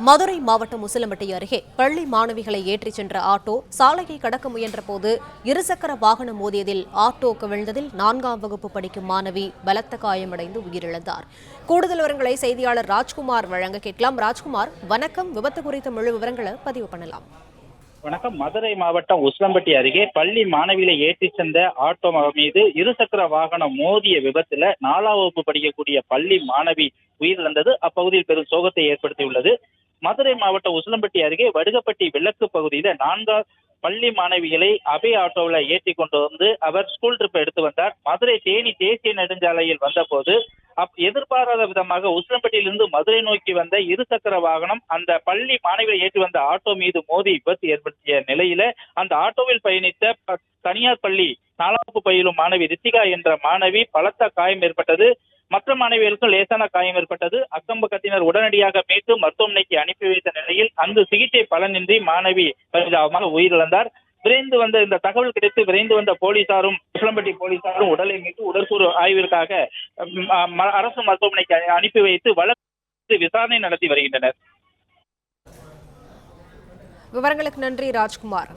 மதுரை மாவட்டம் உசிலம்பட்டி அருகே பள்ளி மாணவிகளை ஏற்றிச் சென்ற ஆட்டோ சாலையை கடக்க முயன்றபோது இருசக்கர வாகனம் மோதியதில் ஆட்டோ கவிழ்ந்ததில் 4ஆம் வகுப்பு படிக்கும் மாணவி பலத்த காயமடைந்து உயிரிழந்தார். கூடுதல் விவரங்களை செய்தியாளர் ராஜ்குமார் வழங்க கேட்கலாம். ராஜ்குமார், வணக்கம். விபத்து குறித்த முழு விவரங்களை பதிவு பண்ணலாம். வணக்கம். மதுரை மாவட்டம் உசிலம்பட்டி அருகே பள்ளி மாணவிகளை ஏற்றி சென்ற ஆட்டோ மீது இருசக்கர வாகனம் மோதிய விபத்துல 4ஆம் வகுப்பு படிக்கக்கூடிய பள்ளி மாணவி உயிரிழந்தது அப்பகுதியில் பெரும் சோகத்தை ஏற்படுத்தியுள்ளது. மதுரை மாவட்டம் உசிலம்பட்டி அருகே வடுகப்பட்டி விளக்கு பகுதியில 4 பள்ளி மாணவிகளை அபே ஆட்டோவில் ஏற்றி கொண்டு வந்து அவர் ஸ்கூல் ட்ரிப் எடுத்து வந்தார். மதுரை தேனி தேசிய நெடுஞ்சாலையில் வந்தபோது எதிர்பாராத விதமாக உசிலம்பட்டியிலிருந்து மதுரை நோக்கி வந்த இருசக்கர வாகனம் அந்த பள்ளி மாணவியை ஏற்றி வந்த ஆட்டோ மீது மோதி விபத்து ஏற்படுத்திய நிலையில அந்த ஆட்டோவில் பயணித்த தனியார் பள்ளி 4ஆம் வகுப்பு பயிலும் மாணவி ரித்திகா என்ற மாணவி பலத்த காயம் ஏற்பட்டது. மற்ற மாணவிகளுக்கும் லேசான காயம் ஏற்பட்டது. அக்கம் பக்கத்தினர் உடனடியாக மீட்டு மருத்துவமனைக்கு அனுப்பி வைத்த நிலையில் அங்கு சிகிச்சை பலனின்றி மாணவி பரிதாபமாக உயிரிழந்தார். விரைந்து வந்த இந்த தகவல் கிடைத்து விரைந்து வந்த போலீசாரும் உசிலம்பட்டி போலீசாரும் உடலை மீட்டு உடற்கூறு ஆய்விற்காக அரசு மருத்துவமனைக்கு அனுப்பி வைத்து வழக்கு விசாரணை நடத்தி வருகின்றனர். விவரங்களுக்கு நன்றி ராஜ்குமார்.